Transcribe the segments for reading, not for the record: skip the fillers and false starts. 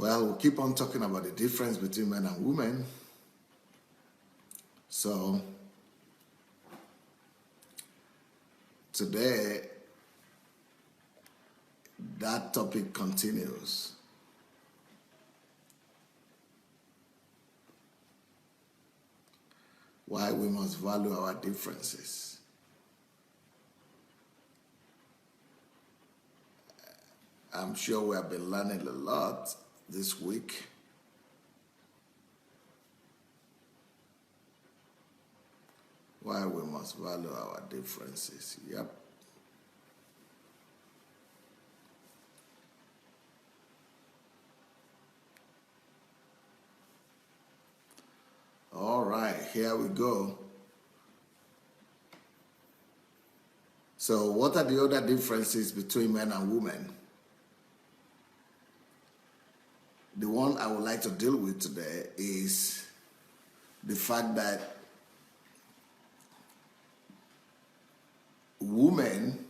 Well, we'll keep on talking about the difference between men and women. So, today, that topic continues. Why we must value our differences. I'm sure we have been learning a lot this week. Why we must value our differences. Yep. All right, here we go. So, what are the other differences between men and women? The one I would like to deal with today is the fact that women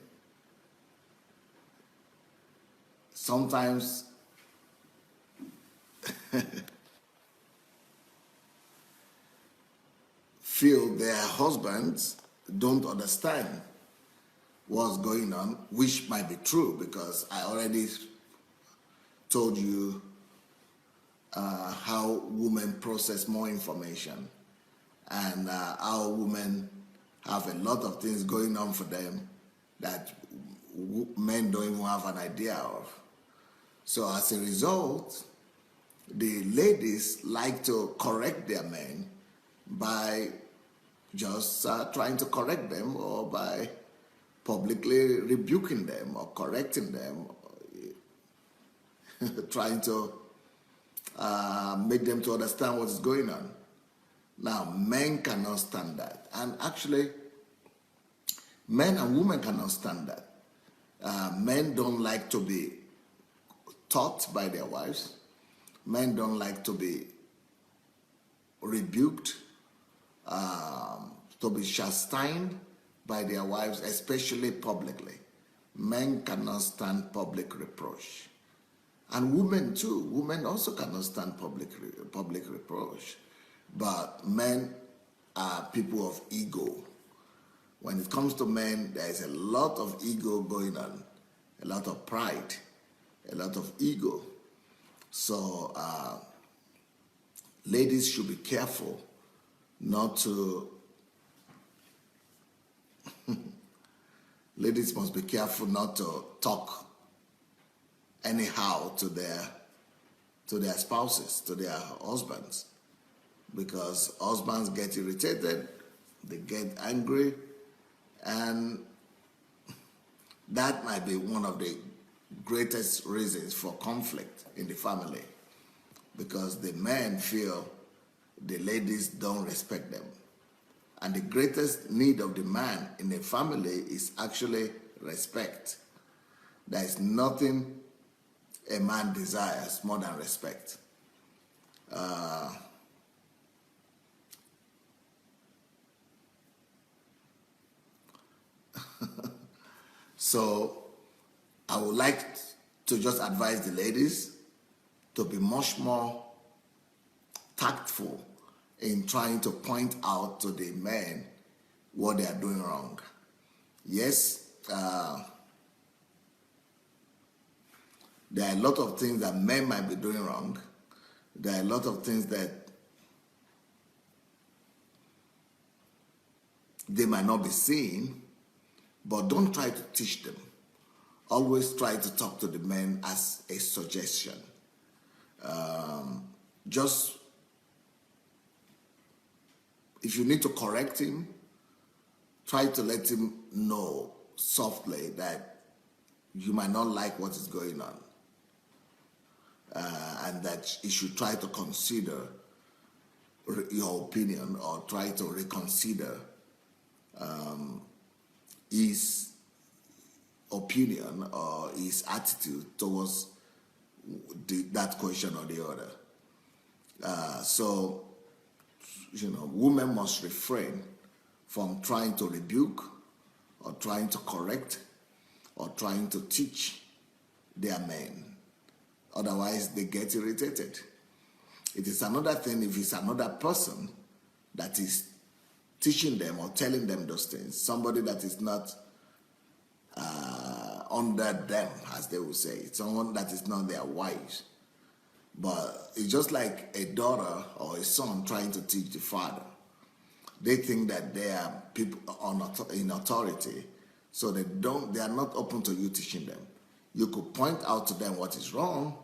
sometimes feel their husbands don't understand what's going on, which might be true because I already told you how women process more information and how women have a lot of things going on for them that men don't even have an idea of. So as a result, the ladies like to correct their men by just trying to correct them or by publicly rebuking them or correcting them, trying to make them to understand what is going on. Now, men cannot stand that. And actually, men and women cannot stand that. Men don't like to be taught by their wives. Men don't like to be rebuked, to be chastised by their wives, especially publicly. Men cannot stand public reproach. And women too. Women also cannot stand public reproach. But men are people of ego. When it comes to men, there is a lot of ego going on, a lot of pride, a lot of ego. So ladies should be careful not to ladies must be careful not to talk anyhow to their spouses, to their husbands, because husbands get irritated, they get angry, and that might be one of the greatest reasons for conflict in the family, because the men feel the ladies don't respect them. And the greatest need of the man in a family is actually respect. There is nothing a man desires more than respect. So I would like to just advise the ladies to be much more tactful in trying to point out to the men what they are doing wrong. Yes, there are a lot of things that men might be doing wrong. There are a lot of things that they might not be seeing, but don't try to teach them. Always try to talk to the men as a suggestion. Just if you need to correct him, try to let him know softly that you might not like what is going on, and that he should try to consider your opinion or try to reconsider his opinion or his attitude towards that question or the other. So, women must refrain from trying to rebuke or trying to correct or trying to teach their men. Otherwise, they get irritated. It is another thing if it's another person that is teaching them or telling them those things, somebody that is not under them, as they will say, someone that is not their wives. But it's just like a daughter or a son trying to teach the father. They think that they are people in authority, so they are not open to you teaching them. You could point out to them what is wrong,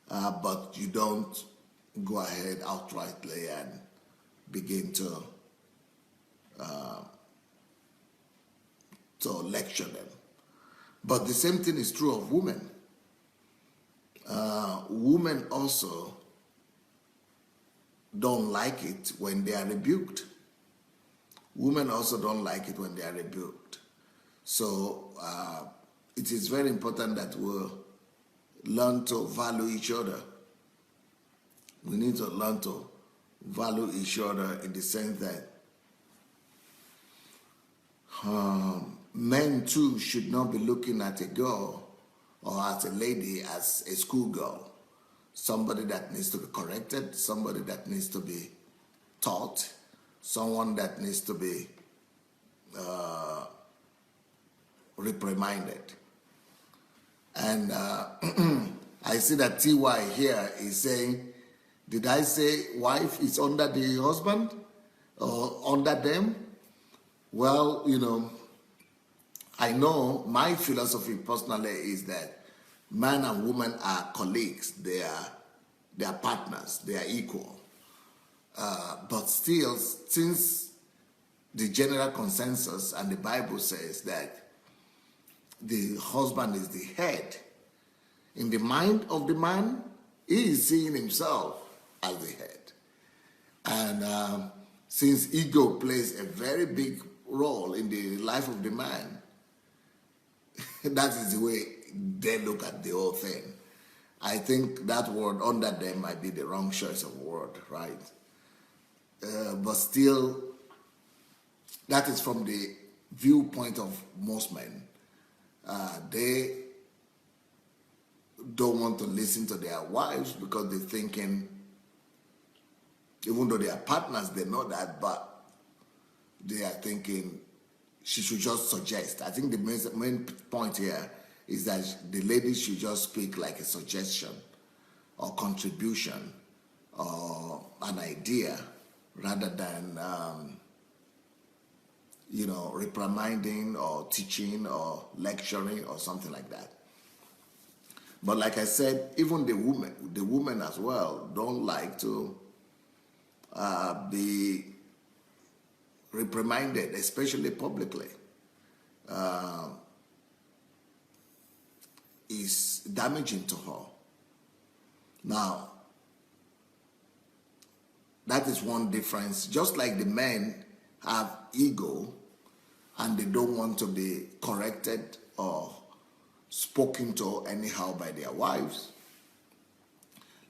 but you don't go ahead outrightly and begin to lecture them. But the same thing is true of women. Women also don't like it when they are rebuked. Women also don't like it when they are rebuked. So it is very important that we learn to value each other. We need to learn to value each other in the sense that men too should not be looking at a girl or at a lady as a schoolgirl, somebody that needs to be corrected, somebody that needs to be taught, someone that needs to be reprimanded. And I see that TY here is saying, did I say wife is under the husband or under them? Well, I know my philosophy personally is that man and woman are colleagues, they are partners, they are equal. But still, since the general consensus and the Bible says that the husband is the head, in the mind of the man, he is seeing himself as the head. And since ego plays a very big role in the life of the man, that is the way they look at the whole thing. I think that word under them might be the wrong choice of word, right? But still, that is from the viewpoint of most men. They don't want to listen to their wives because they're thinking, even though they are partners, they know that, but they are thinking she should just suggest. I think the main point here is that the lady should just speak like a suggestion or contribution or an idea rather than, reprimanding or teaching or lecturing or something like that. But like I said, even the women as well don't like to be reprimanded, especially publicly. Is damaging to her. Now, that is one difference. Just like the men have ego and they don't want to be corrected or spoken to anyhow by their wives,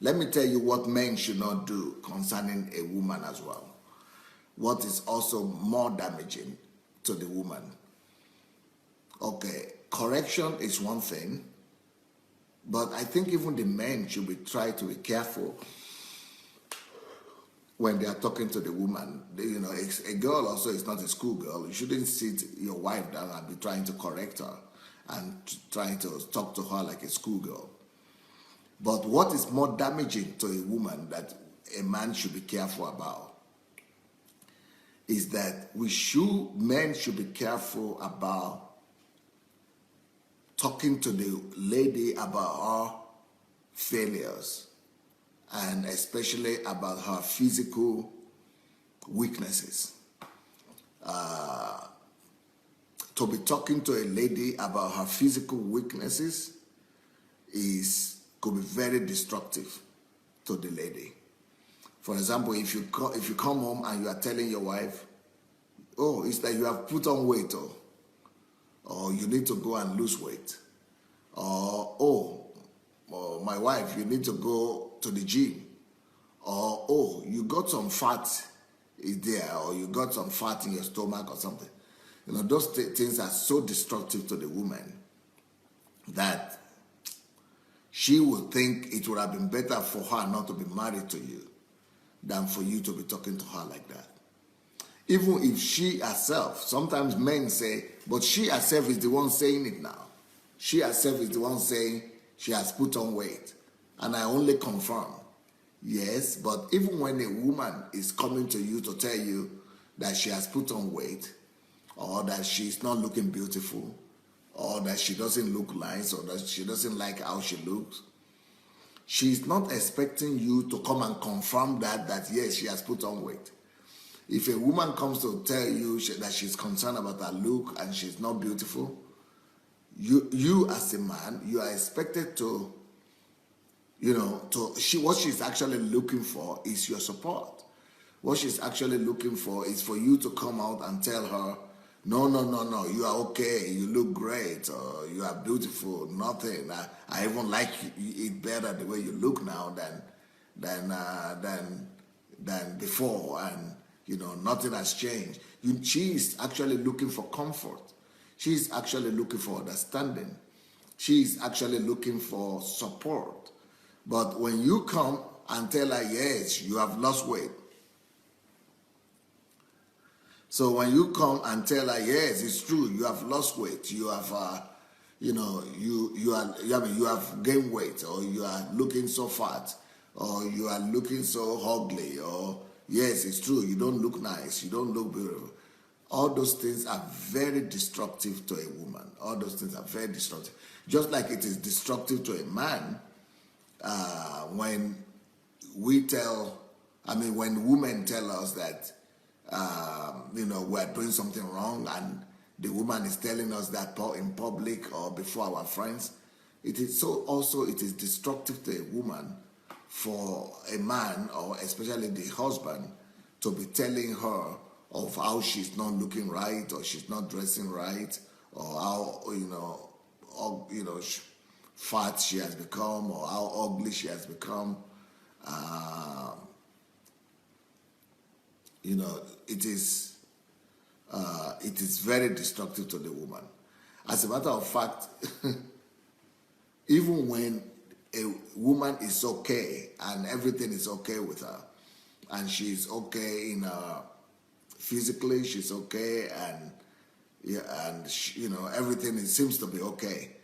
let me tell you what men should not do concerning a woman as well. What is also more damaging to the woman. Okay, correction is one thing, but I think even the men should try to be careful when they are talking to the woman. A girl also is not a schoolgirl. You shouldn't sit your wife down and be trying to correct her and trying to talk to her like a schoolgirl. But what is more damaging to a woman that a man should be careful about is that men should be careful about talking to the lady about her failures and especially about her physical weaknesses. To be talking to a lady about her physical weaknesses could be very destructive to the lady. For example, if you come home and you are telling your wife, oh, it's that you have put on weight, or you need to go and lose weight, or my wife, you need to go to the gym, or you got some fat there, or you got some fat in your stomach or something. Those things are so destructive to the woman that she would think it would have been better for her not to be married to you than for you to be talking to her like that. Even if she herself, sometimes men say, but she herself is the one saying it now. She herself is the one saying she has put on weight. And I only confirm. Yes, but even when a woman is coming to you to tell you that she has put on weight, or that she's not looking beautiful, or that she doesn't look nice, or that she doesn't like how she looks, she's not expecting you to come and confirm that yes, she has put on weight. If a woman comes to tell you that she's concerned about her look and she's not beautiful, you as a man, you are expected to, what she's actually looking for is your support. What she's actually looking for is for you to come out and tell her, no, you are okay, you look great, or you are beautiful, nothing. I even like it better the way you look now than before, and nothing has changed. She's actually looking for comfort. She's actually looking for understanding. She's actually looking for support. But when you come and tell her, yes, you have lost weight. So when you come and tell her, yes, it's true, you have lost weight, you have, you have gained weight, or you are looking so fat, or you are looking so ugly, or yes, it's true, you don't look nice, you don't look beautiful. All those things are very destructive to a woman. All those things are very destructive. Just like it is destructive to a man when women tell us that, we're doing something wrong, and the woman is telling us that in public or before our friends. It is destructive to a woman for a man, or especially the husband, to be telling her of how she's not looking right, or she's not dressing right, or how fat she has become, or how ugly she has become. It is very destructive to the woman. As a matter of fact, even when a woman is okay and everything is okay with her, and she's okay physically, she's okay, and everything seems to be okay.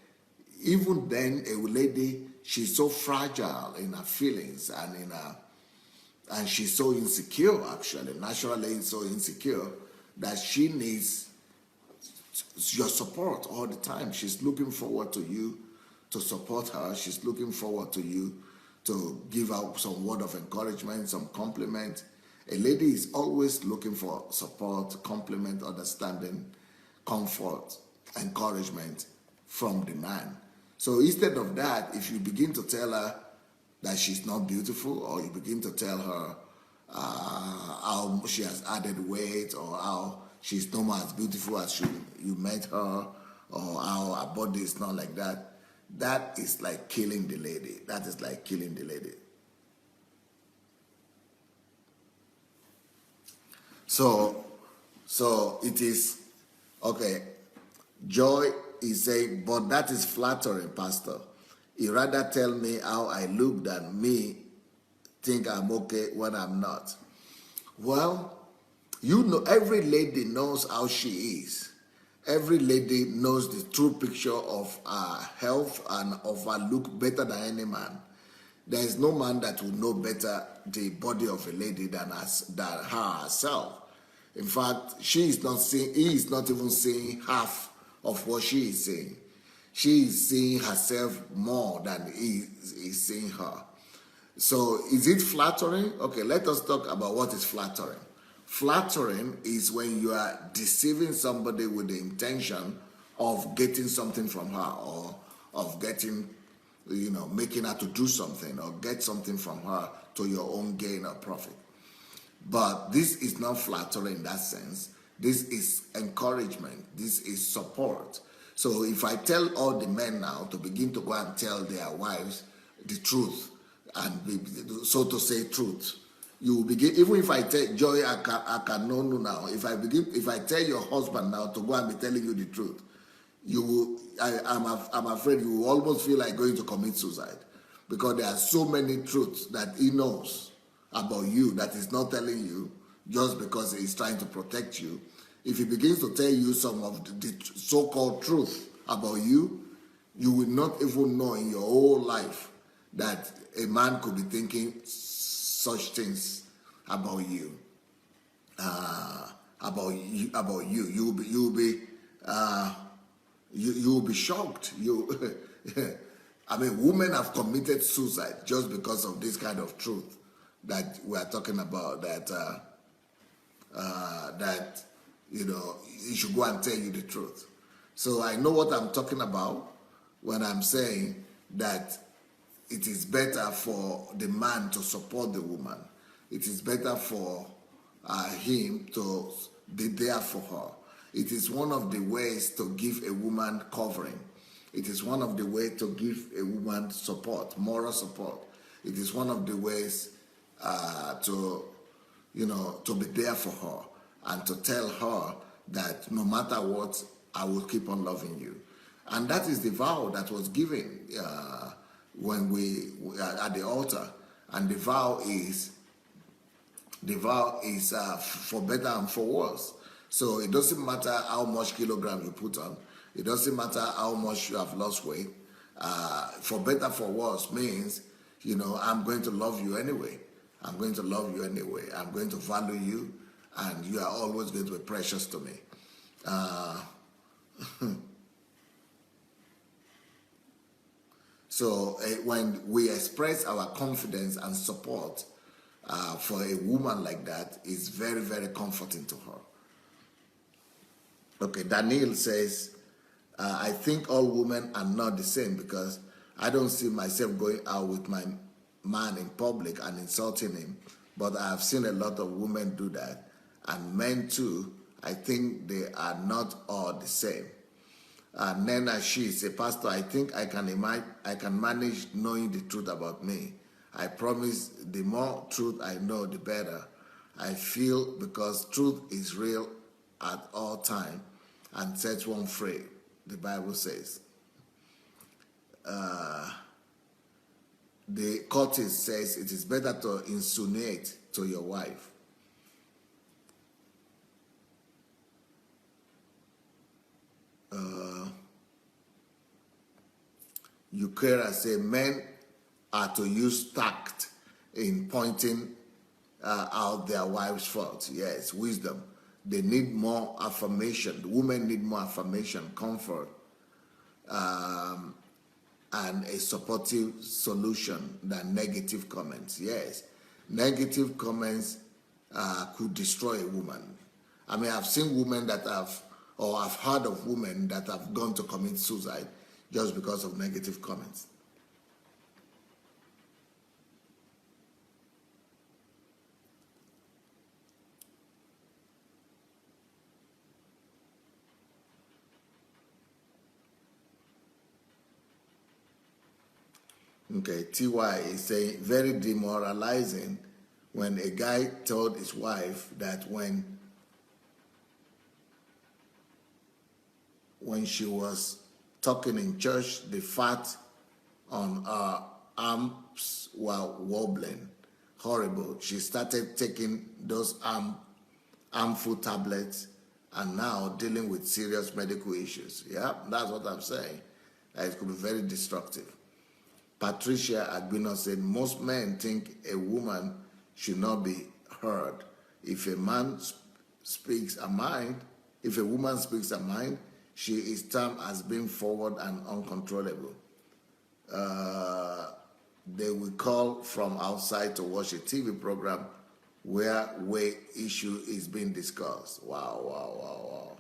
Even then, a lady, she's so fragile in her feelings and she's so insecure, actually, naturally so insecure, that she needs your support all the time. She's looking forward to you to support her. She's looking forward to you to give out some word of encouragement, some compliment. A lady is always looking for support, compliment, understanding, comfort, encouragement from the man. So instead of that, if you begin to tell her that she's not beautiful, or you begin to tell her how she has added weight, or how she's not as beautiful as you met her, or how her body is not like that, that is like killing the lady. That is like killing the lady. So it is, okay, Joy is saying, but that is flattering, Pastor. He rather tell me how I look than me think I'm okay when I'm not. Well, every lady knows how she is. Every lady knows the true picture of her health and of her look better than any man. There is no man that will know better the body of a lady than her herself. In fact, he is not even seeing half of what she is seeing. She is seeing herself more than he is seeing her. So is it flattering? Okay, let us talk about what is flattering. Flattering is when you are deceiving somebody with the intention of getting something from her, or of getting, making her to do something, or get something from her to your own gain or profit. But this is not flattering in that sense. This is encouragement. This is support. So if I tell all the men now to begin to go and tell their wives the truth, and so to say truth, you will begin. Even if I tell Joy, I can know now. If I tell your husband now to go and be telling you the truth, I'm afraid you will almost feel like going to commit suicide, because there are so many truths that he knows about you that he's not telling you just because he's trying to protect you. If he begins to tell you some of the so-called truth about you, you will not even know in your whole life that a man could be thinking such things about you. About you. You'll be shocked. I mean, women have committed suicide just because of this kind of truth that we are talking about. That he should go and tell you the truth. So I know what I'm talking about when I'm saying that it is better for the man to support the woman. It is better for him to be there for her. It is one of the ways to give a woman covering. It is one of the ways to give a woman support, moral support. It is one of the ways to be there for her and to tell her that no matter what, I will keep on loving you. And that is the vow that was given when we at the altar. And the vow is for better and for worse. So it doesn't matter how much kilogram you put on. It doesn't matter how much you have lost weight. For better, for worse means, I'm going to love you anyway. I'm going to love you anyway. I'm going to value you, and you are always going to be precious to me. So when we express our confidence and support for a woman like that, it's very, very comforting to her. Okay, Daniel says, I think all women are not the same because I don't see myself going out with my man in public and insulting him, but I have seen a lot of women do that, and men too. I think they are not all the same. Nena, she is a pastor. I think I can manage knowing the truth about me. I promise the more truth I know, the better I feel, because truth is real at all time and sets one free, the Bible says. The Curtis says it is better to insinuate to your wife. Ukera say men are to use tact in pointing out their wife's faults. Yes, wisdom. They need more affirmation. The women need more affirmation, comfort, and a supportive solution than negative comments. Yes, negative comments could destroy a woman. I mean, I've seen women that I've heard of women that have gone to commit suicide just because of negative comments. Okay, TY is saying very demoralizing when a guy told his wife that when she was talking in church, the fat on her arms were wobbling. Horrible. She started taking those armful tablets and now dealing with serious medical issues. Yeah, that's what I'm saying. It could be very destructive. Patricia Agbino said, most men think a woman should not be heard. If a man speaks a mind, if a woman speaks a mind, she is termed as being forward and uncontrollable. They will call from outside to watch a TV program where weight issue is being discussed. Wow, wow, wow, wow.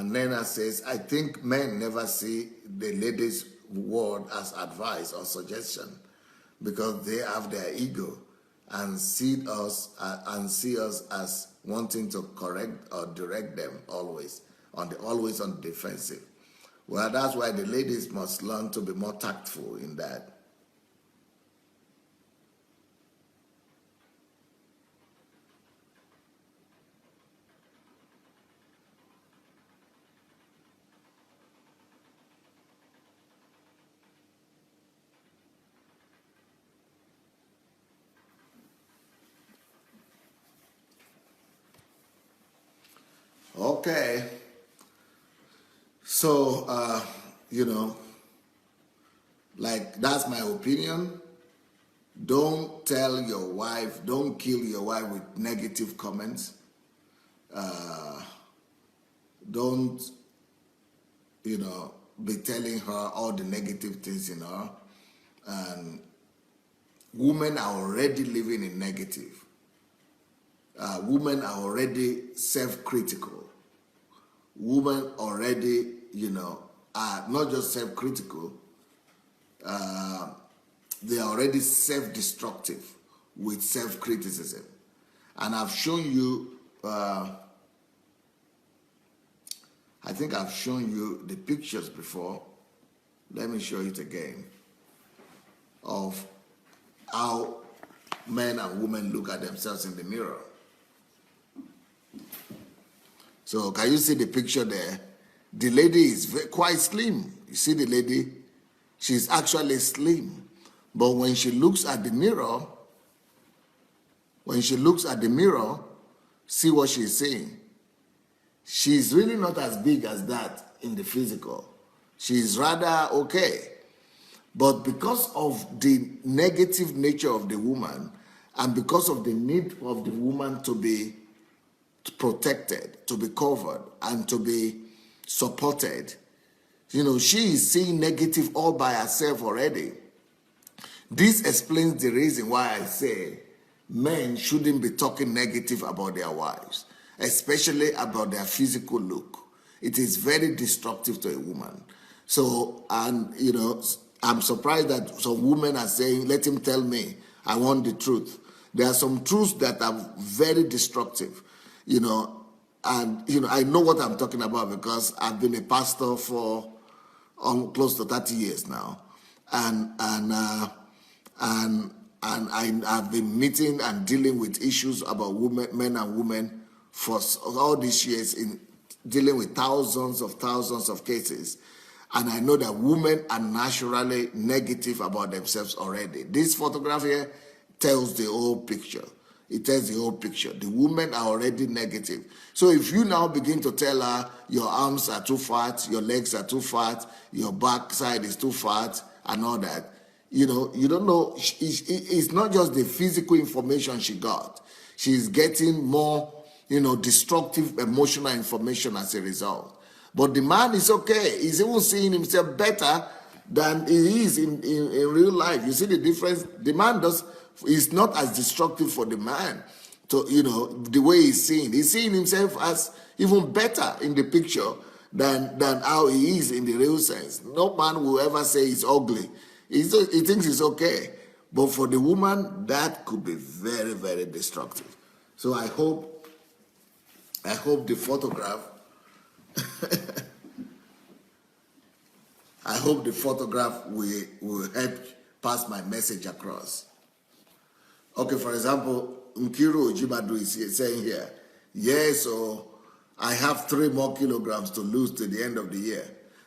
Nena says, I think men never see the lady's word as advice or suggestion because they have their ego and see us as wanting to correct or direct them always on the defensive. Well, that's why the ladies must learn to be more tactful in that. Okay. So, like that's my opinion. Don't tell your wife, don't kill your wife with negative comments. Don't, be telling her all the negative things in her. And women are already living in negative. Women are already self-critical. Women already, are not just self-critical, they are already self-destructive with self-criticism. And I've shown you, I think I've shown you the pictures before. Let me show it again of how men and women look at themselves in the mirror. So can you see the picture there? The lady is quite slim. You see the lady? She's actually slim. But when she looks at the mirror, see what she's saying. She's really not as big as that in the physical. She's rather okay. But because of the negative nature of the woman and because of the need of the woman to be protected, to be covered, and to be supported, she is seeing negative all by herself already. This explains the reason why I say men shouldn't be talking negative about their wives, especially about their physical look. It is very destructive to a woman. So, and I'm surprised that some women are saying, let him tell me, I want the truth. There are some truths that are very destructive, and I know what I'm talking about because I've been a pastor for close to 30 years now. And I've been meeting and dealing with issues about men and women for all these years in dealing with thousands of cases. And I know that women are naturally negative about themselves already. This photograph here tells the whole picture. It tells the whole picture. The women are already negative. So if you now begin to tell her your arms are too fat, your legs are too fat, your backside is too fat, and all that, you don't know. It's not just the physical information she got. She's getting more, destructive emotional information as a result. But the man is okay. He's even seeing himself better than he is in real life. You see the difference? The man is not as destructive for the man. To, the way he's seeing. He's seeing himself as even better in the picture than how he is in the real sense. No man will ever say he's ugly. He thinks it's okay. But for the woman, that could be very, very destructive. So I hope the photograph I hope the photograph will help pass my message across. Okay, for example, Nkiru Ojibadu is saying here, yes, so I have 3 more kilograms to lose to the end of the year.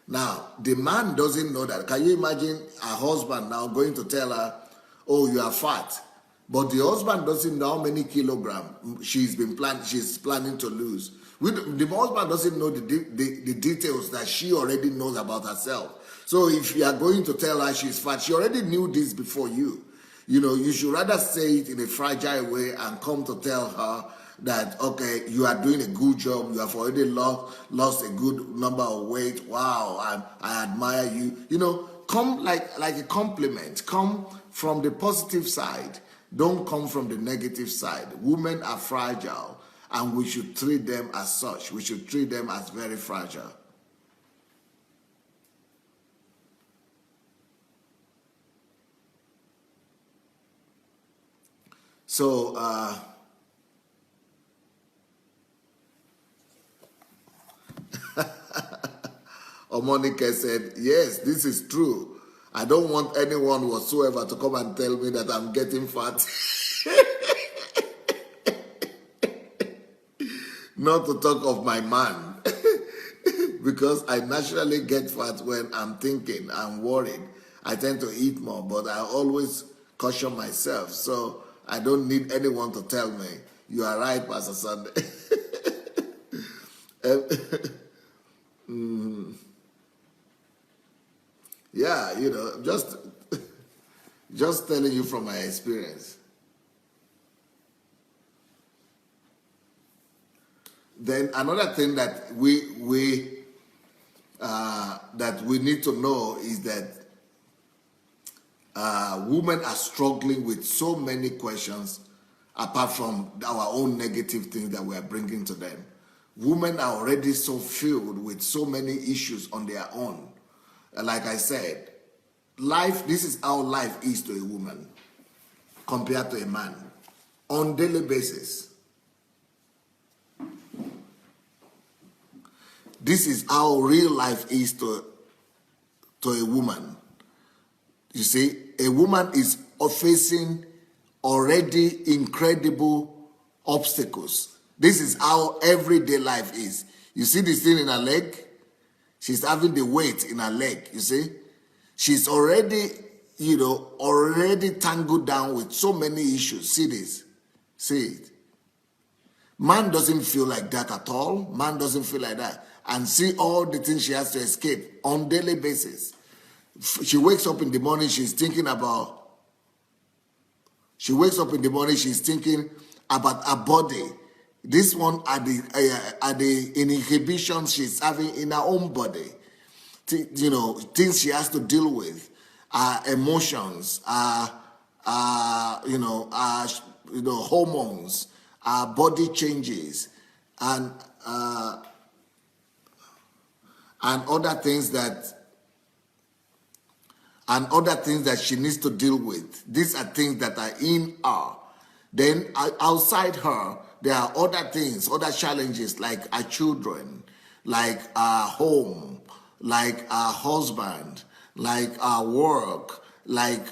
Now, the man doesn't know that. Can you imagine a husband now going to tell her, oh, you are fat? But the husband doesn't know how many kilograms she's planning to lose. The husband doesn't know the details that she already knows about herself. So if you are going to tell her she's fat, she already knew this before you. You should rather say it in a fragile way and come to tell her that, okay, you are doing a good job. You have already lost a good number of weight. Wow, I admire you. Come like a compliment. Come from the positive side. Don't come from the negative side. Women are fragile, and we should treat them as such. We should treat them as very fragile. So, Omonika said, yes, this is true. I don't want anyone whatsoever to come and tell me that I'm getting fat. Not to talk of my man. Because I naturally get fat when I'm thinking, I'm worried. I tend to eat more, but I always caution myself. So I don't need anyone to tell me. You are right, Pastor Sunday. Yeah, just telling you from my experience. Then another thing that we need to know is that women are struggling with so many questions apart from our own negative things that we are bringing to them. Women are already so filled with so many issues on their own. Like I said, this is how life is to a woman compared to a man on daily basis. This is how real life is to a woman. You see, a woman is facing already incredible obstacles. This is how everyday life is. You see this thing in her leg? She's having the weight in her leg, you see? She's already, already tangled down with so many issues. See this? See it? Man doesn't feel like that at all. Man doesn't feel like that. And see all the things she has to escape on daily basis. She wakes up in the morning, she's thinking about her body. This one are the inhibitions she's having in her own body. Things she has to deal with, emotions, hormones, body changes, and other things that she needs to deal with. These are things that are in her. Then outside her, there are other things, other challenges like our children, like our home, like our husband, like our work, like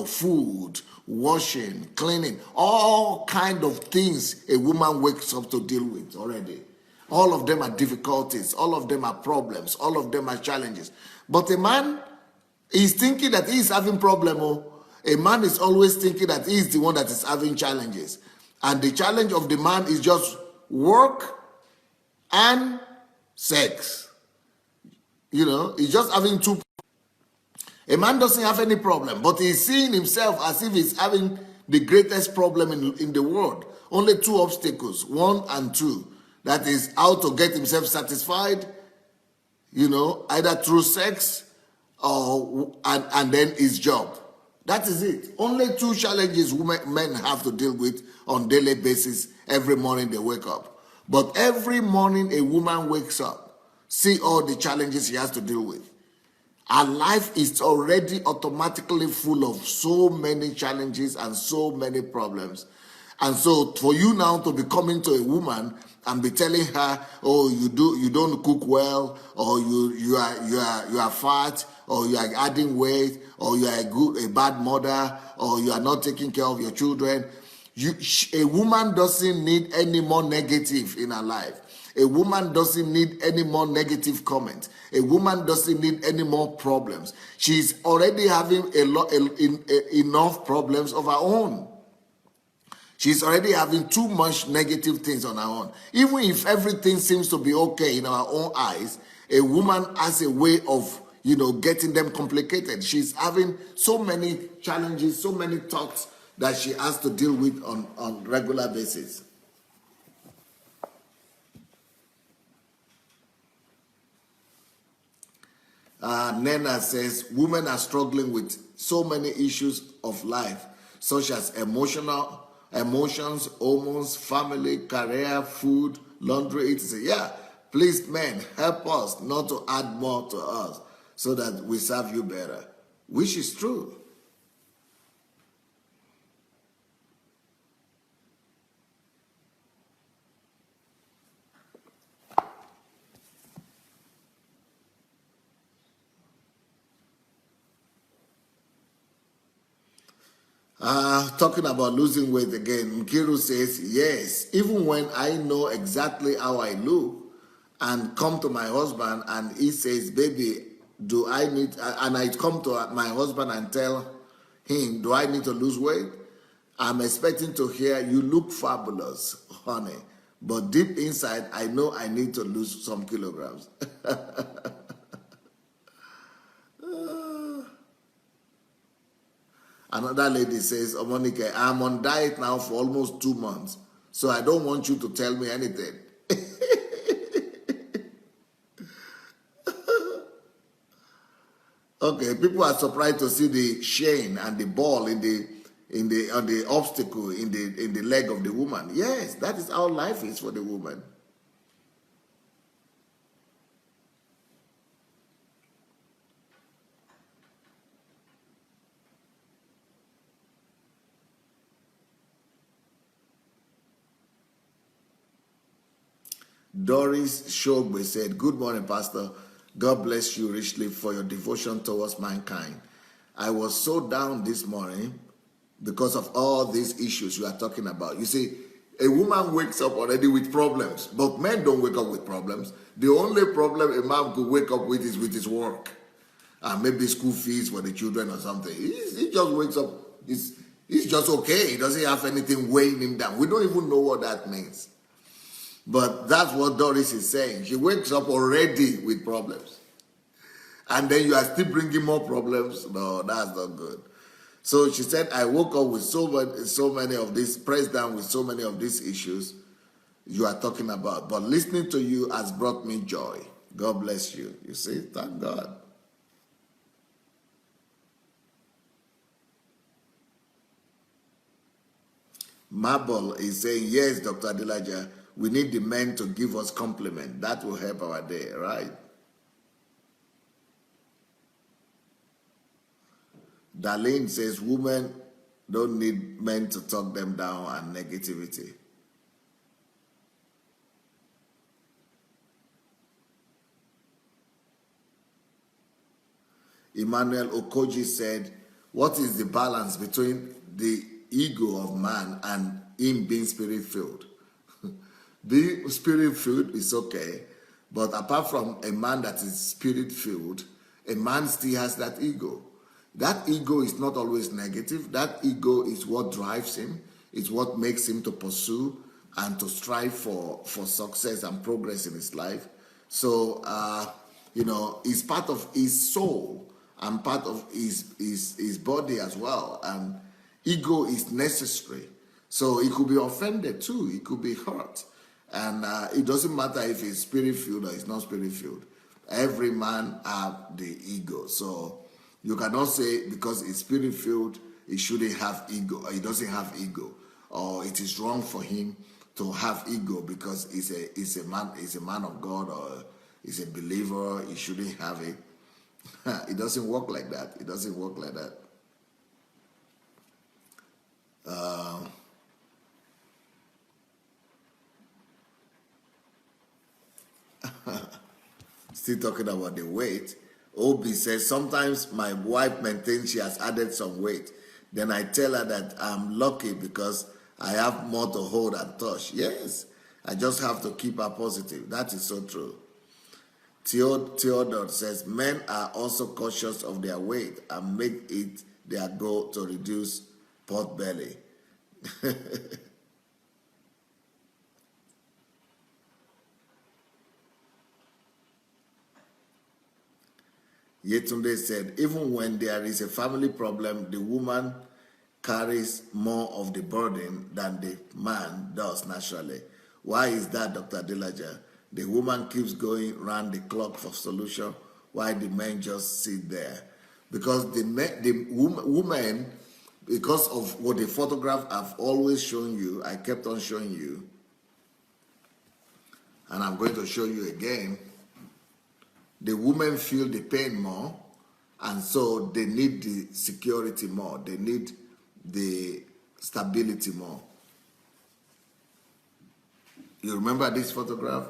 food, washing, cleaning, all kind of things a woman wakes up to deal with already. All of them are difficulties, all of them are problems, all of them are challenges. But a man is thinking that he's having problem. A man is always thinking that he's the one that is having challenges. And the challenge of the man is just work and sex. He's just having two. A man doesn't have any problem, but he's seeing himself as if he's having the greatest problem in the world. Only two obstacles, 1 and 2. That is how to get himself satisfied, either through sex and then his job. That is it. Only 2 challenges men have to deal with on daily basis every morning they wake up. But every morning a woman wakes up, see all the challenges she has to deal with. Her life is already automatically full of so many challenges and so many problems. And so for you now to be coming to a woman and be telling her, oh, you don't cook well, or you are fat, or you are adding weight, or you are a bad mother, or you are not taking care of your children. A woman doesn't need any more negative in her life. A woman doesn't need any more negative comments. A woman doesn't need any more problems. She's already having enough problems of her own. She's already having too much negative things on her own. Even if everything seems to be okay in our own eyes, a woman has a way of, getting them complicated. She's having so many challenges, so many thoughts that she has to deal with on regular basis. Nena says, women are struggling with so many issues of life, such as emotions, hormones, family, career, food, laundry, etc. Yeah, please, men, help us not to add more to us so that we serve you better, which is true. Talking about losing weight again, Nkiru says, yes, even when I know exactly how I look and come to my husband and he says, baby, do I need, and I come to my husband and tell him, do I need to lose weight? I'm expecting to hear, you look fabulous, honey, But deep inside, I know I need to lose some kilograms. Another lady says, Omonike, I'm on diet now for almost 2 months, so I don't want you to tell me anything. Okay, people are surprised to see the chain and the ball on the obstacle in the leg of the woman. Yes, that is how life is for the woman. Doris Shogbe said, good morning, Pastor. God bless you richly for your devotion towards mankind. I was so down this morning because of all these issues you are talking about. You see, a woman wakes up already with problems, but men don't wake up with problems. The only problem a man could wake up with is with his work. Maybe school fees for the children or something. He just wakes up, he's just okay. He doesn't have anything weighing him down. We don't even know what that means. But that's what Doris is saying. She wakes up already with problems. And then you are still bringing more problems. No, that's not good. So she said, I woke up with so many of these, pressed down with so many of these issues you are talking about. But listening to you has brought me joy. God bless you. You see, thank God. Marble is saying, yes, Dr. Adelaja, we need the men to give us compliment. That will help our day, right? Darlene says, women don't need men to talk them down and negativity. Emmanuel Okoji said, what is the balance between the ego of man and him being spirit-filled? Being spirit-filled is okay, but apart from a man that is spirit-filled, a man still has that ego. That ego is not always negative. That ego is what drives him. It's what makes him to pursue and to strive for success and progress in his life. So, it's part of his soul and part of his body as well. And ego is necessary. So he could be offended too. He could be hurt. And it doesn't matter if he's spirit-filled or he's not spirit-filled. Every man have the ego. So you cannot say because he's spirit-filled, he shouldn't have ego, or he doesn't have ego, or it is wrong for him to have ego because he's a man of God, or he's a believer, he shouldn't have it. It doesn't work like that. It doesn't work like that. Still talking about the weight. Obi says, sometimes my wife maintains she has added some weight. Then I tell her that I'm lucky because I have more to hold and touch. Yes, I just have to keep her positive. That is so true. Theodore says, men are also cautious of their weight and make it their goal to reduce pot belly. Yetunde said, even when there is a family problem, the woman carries more of the burden than the man does naturally. Why is that, Dr. Adelaja? The woman keeps going round the clock for solution while the men just sit there. Because the woman, because of what the photograph I've always shown you, I kept on showing you, and I'm going to show you again, the women feel the pain more, and so they need the security more. They need the stability more. You remember this photograph?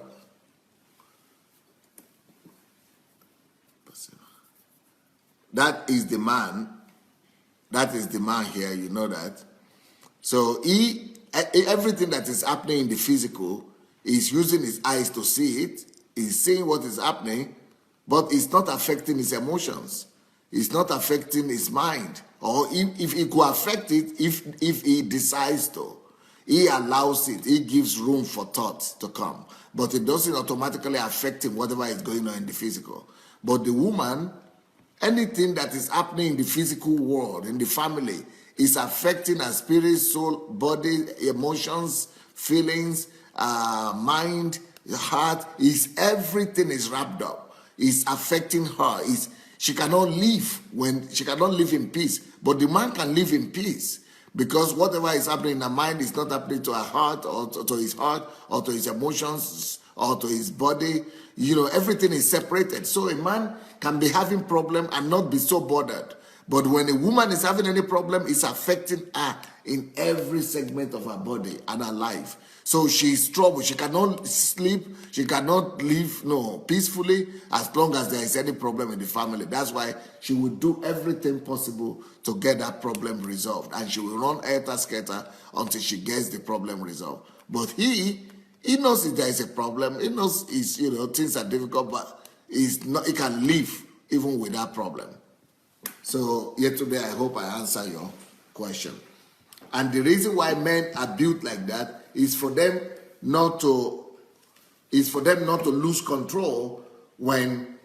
That is the man. That is the man here, you know that. So everything that is happening in the physical, he's using his eyes to see it. He's seeing what is happening, but it's not affecting his emotions. It's not affecting his mind. Or if it could affect it, if he decides to. He allows it. He gives room for thoughts to come. But it doesn't automatically affect him, whatever is going on in the physical. But the woman, anything that is happening in the physical world, in the family, is affecting her spirit, soul, body, emotions, feelings, mind, heart. Everything is wrapped up. It's affecting her. She cannot live in peace. But the man can live in peace. Because whatever is happening in her mind is not happening to her heart, or to his heart, or to his emotions, or to his body. Everything is separated. So a man can be having problem and not be so bothered. But when a woman is having any problem, it's affecting her in every segment of her body and her life. So she's troubled. She cannot sleep. She cannot live peacefully as long as there is any problem in the family. That's why she will do everything possible to get that problem resolved. And she will run helter-skelter until she gets the problem resolved. But he knows if there is a problem. He knows things are difficult, but he can live even with that problem. So today I hope I answer your question. And the reason why men are built like that is for them not to lose control when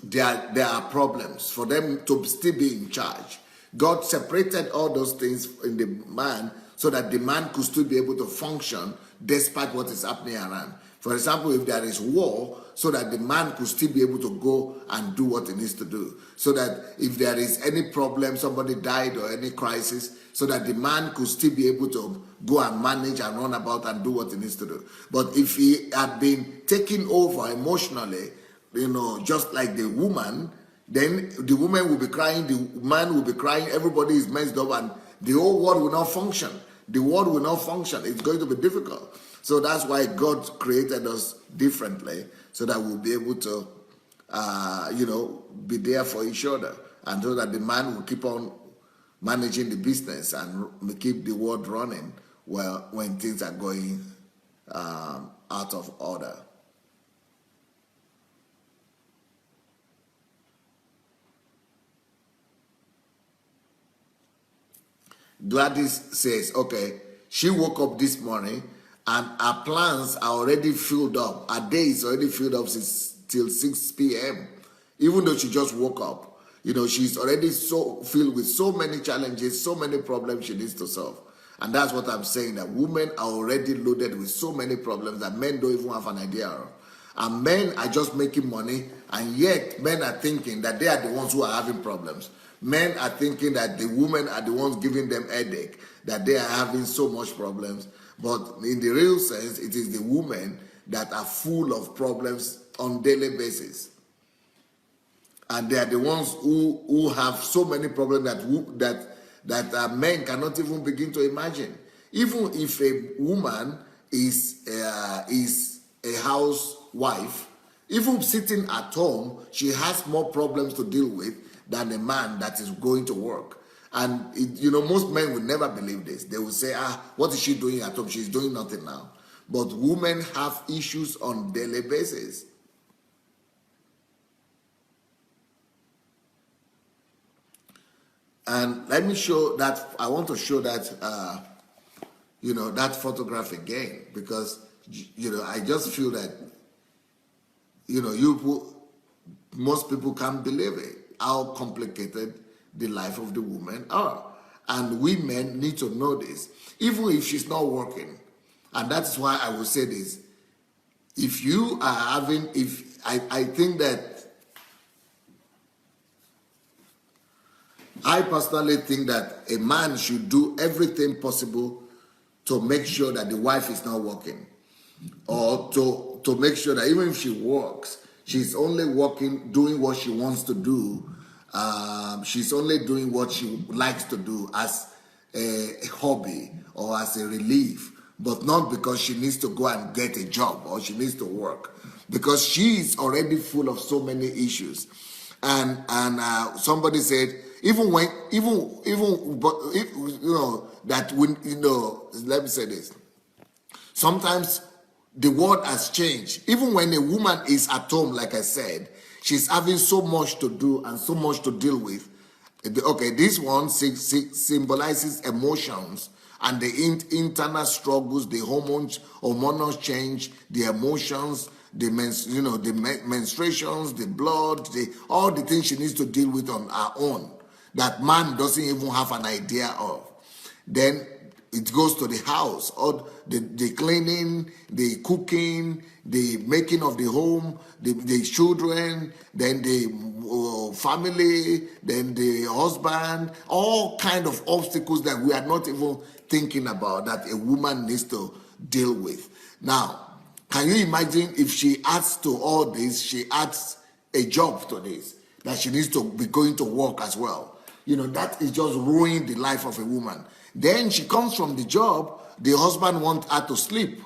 there are problems, for them to still be in charge. God separated all those things in the man so that the man could still be able to function despite what is happening around. For example, if there is war, so that the man could still be able to go and do what he needs to do. So that if there is any problem, somebody died or any crisis, so that the man could still be able to go and manage and run about and do what he needs to do. But if he had been taken over emotionally, just like the woman, then the woman will be crying, the man will be crying, everybody is messed up, and the whole world will not function. The world will not function. It's going to be difficult. So that's why God created us differently, so that we'll be able to, be there for each other, and so that the man will keep on managing the business and keep the world running well when things are going out of order. Gladys says, okay, she woke up this morning and her plans are already filled up. Her day is already filled up till 6 p.m. Even though she just woke up. She's already so filled with so many challenges, so many problems she needs to solve. And that's what I'm saying, that women are already loaded with so many problems that men don't even have an idea of. And men are just making money, and yet men are thinking that they are the ones who are having problems. Men are thinking that the women are the ones giving them headache, that they are having so much problems. But in the real sense, it is the women that are full of problems on daily basis. And they are the ones who have so many problems that men cannot even begin to imagine. Even if a woman is a housewife, even sitting at home, she has more problems to deal with than a man that is going to work. And most men would never believe this. They will say, what is she doing at home? She's doing nothing now. But women have issues on daily basis. And let me show that. I want to show that, that photograph again, because, I just feel that, most people can't believe it, how complicated the life of the women are. And women need to know this, even if she's not working. And that's why I will say this. If you are having, I think that, I personally think that a man should do everything possible to make sure that the wife is not working, or to make sure that even if she works, she's only working, doing what she wants to do. She's only doing what she likes to do as a hobby or as a relief, but not because she needs to go and get a job or she needs to work, because she's already full of so many issues. And somebody said, let me say this. Sometimes the world has changed. Even when a woman is at home, like I said, she's having so much to do and so much to deal with. Okay, this one symbolizes emotions and the internal struggles, the hormonal change, the emotions, the menstruations, the blood, all the things she needs to deal with on her own that man doesn't even have an idea of. Then it goes to the house, or the cleaning, the cooking, the making of the home, the children, then the family, then the husband, all kind of obstacles that we are not even thinking about that a woman needs to deal with. Now, can you imagine if she adds to all this, she adds a job to this, that she needs to be going to work as well. That is just ruining the life of a woman. Then she comes from the job, the husband wants her to sleep.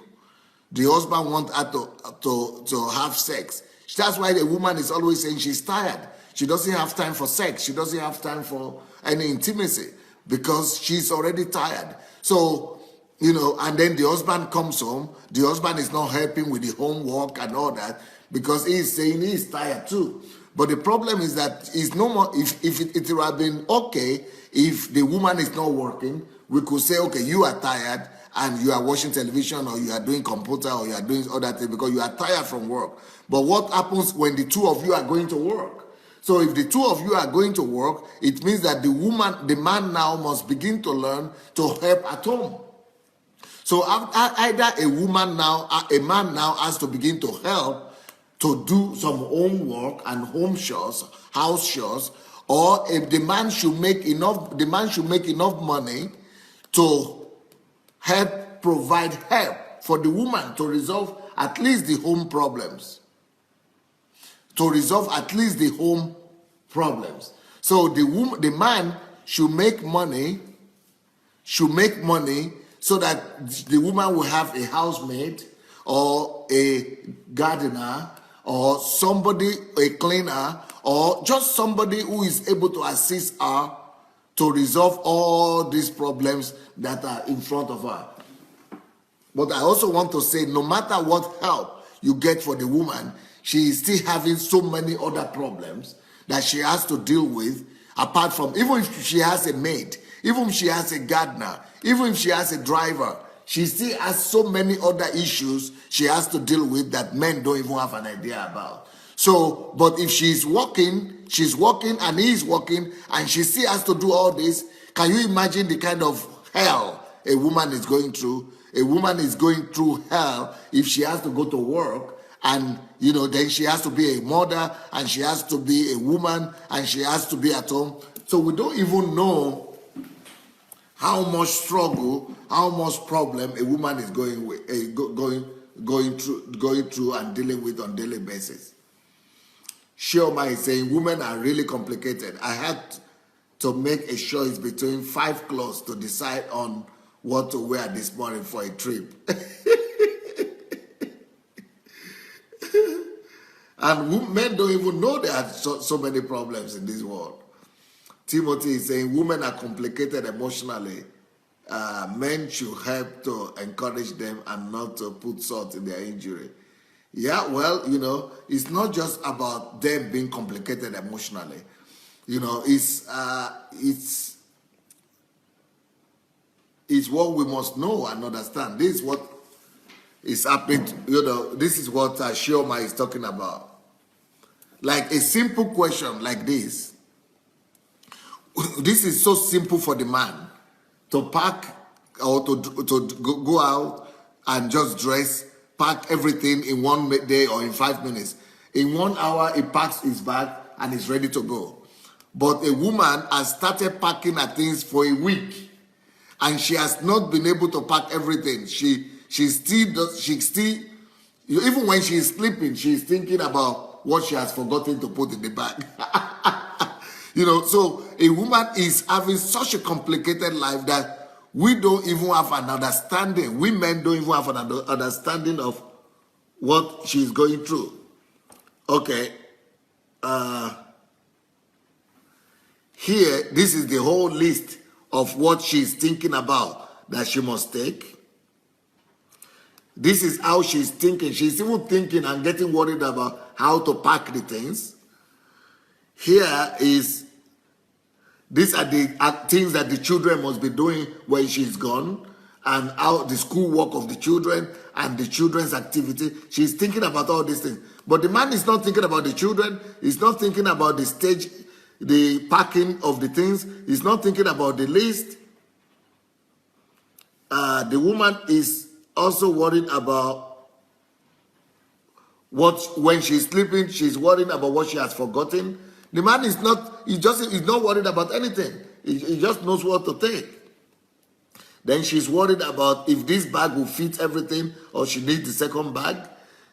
The husband wants her to have sex. That's why the woman is always saying she's tired. She doesn't have time for sex. She doesn't have time for any intimacy because she's already tired. So, and then the husband comes home. The husband is not helping with the homework and all that because he's saying he's tired too. But the problem is that it's no more. If it would have been okay if the woman is not working, we could say, okay, you are tired and you are watching television or you are doing computer or you are doing other things because you are tired from work. But what happens when the two of you are going to work? So if the two of you are going to work, it means that the man now must begin to learn to help at home. So either a man now has to begin to help to do some homework and home chores, house chores, or if the man should make enough money to provide help for the woman to resolve at least the home problems. So the man should make money so that the woman will have a housemaid or a gardener or somebody, a cleaner, or just somebody who is able to assist her to resolve all these problems that are in front of her. But I also want to say, no matter what help you get for the woman, she is still having so many other problems that she has to deal with, apart from, even if she has a maid, even if she has a gardener, even if she has a driver, she still has so many other issues she has to deal with that men don't even have an idea about. So, but if she's working and he's working and she still has to do all this, can you imagine the kind of hell a woman is going through? A woman is going through hell if she has to go to work and, then she has to be a mother and she has to be a woman and she has to be at home. So we don't even know how much struggle, how much problem a woman is going through and dealing with on a daily basis. Shioma is saying women are really complicated. I had to make a choice between 5 clothes to decide on what to wear this morning for a trip. And men don't even know there are so many problems in this world. Timothy is saying women are complicated emotionally. Men should help to encourage them and not to put salt in their injury. Yeah, well, it's not just about them being complicated emotionally. It's what we must know and understand. This is what is happening. This is what Shioma is talking about. Like a simple question like this. This is so simple for the man to pack or to go out and just dress, pack everything in 1 day or in 5 minutes. In 1 hour, he packs his bag and is ready to go. But a woman has started packing her things for a week and she has not been able to pack everything. She still, even when she is sleeping, she is thinking about what she has forgotten to put in the bag. So a woman is having such a complicated life that we don't even have an understanding. We men don't even have an understanding of what she's going through. Okay. Here, this is the whole list of what she's thinking about that she must take. This is how she's thinking. She's even thinking and getting worried about how to pack the things. Here is These are the things that the children must be doing when she's gone, and how the school work of the children and the children's activity. She's thinking about all these things. But the man is not thinking about the children. He's not thinking about the stage, the packing of the things. He's not thinking about the list. The woman is also worried about when she's sleeping, she's worried about what she has forgotten. The man is not, he's not worried about anything. He just knows what to take. Then she's worried about if this bag will fit everything or she needs the second bag.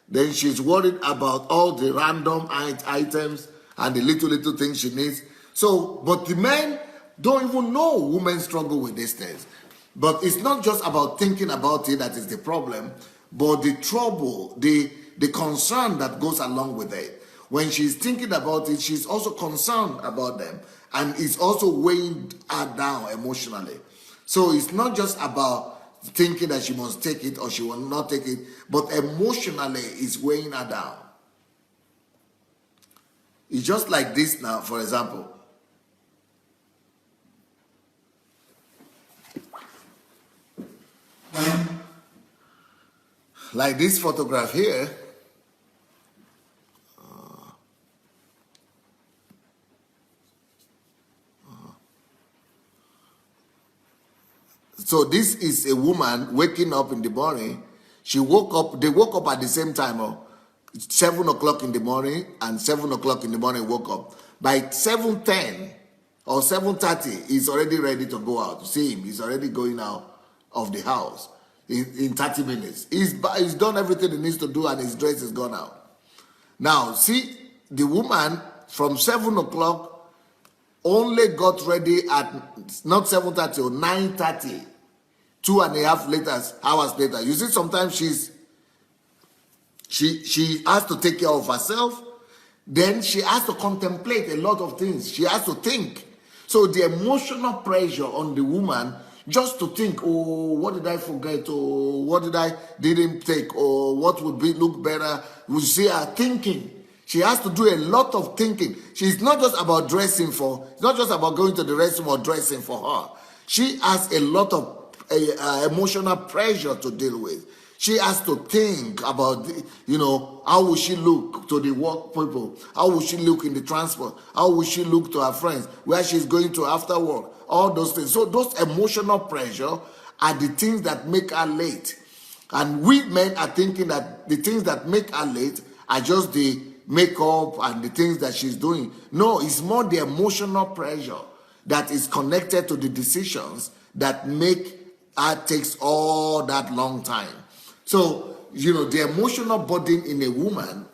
Then she's worried about all the random items and the little things she needs. So, but the men don't even know women struggle with these things. But it's not just about thinking about it that is the problem, but the trouble, the concern that goes along with it. When she's thinking about it, she's also concerned about them, and it's also weighing her down emotionally. So it's not just about thinking that she must take it or she will not take it, but emotionally it's weighing her down. It's just like this now, for example. Like this photograph here. So this is a woman waking up in the morning. They woke up at the same time, 7 o'clock in the morning, and 7 o'clock in the morning woke up. By 7:10 or 7:30, he's already ready to go out. See him, he's already going out of the house in 30 minutes. He's done everything he needs to do, and his dress is gone out. Now, see, the woman from 7 o'clock only got ready at not 7:30 or 9:30. 2.5 hours later. You see, sometimes she has to take care of herself. Then she has to contemplate a lot of things. She has to think. So the emotional pressure on the woman just to think, oh, what did I forget? Or what didn't take? Or what would look better? We see her thinking. She has to do a lot of thinking. She's not just about it's not just about going to the restroom or dressing for her. She has a lot of emotional pressure to deal with. She has to think about, how will she look to the work people? How will she look in the transport? How will she look to her friends? Where she's going to after work? All those things. So those emotional pressure are the things that make her late. And we men are thinking that the things that make her late are just the makeup and the things that she's doing. No, it's more the emotional pressure that is connected to the decisions that make her takes all that long time. So, the emotional burden in a woman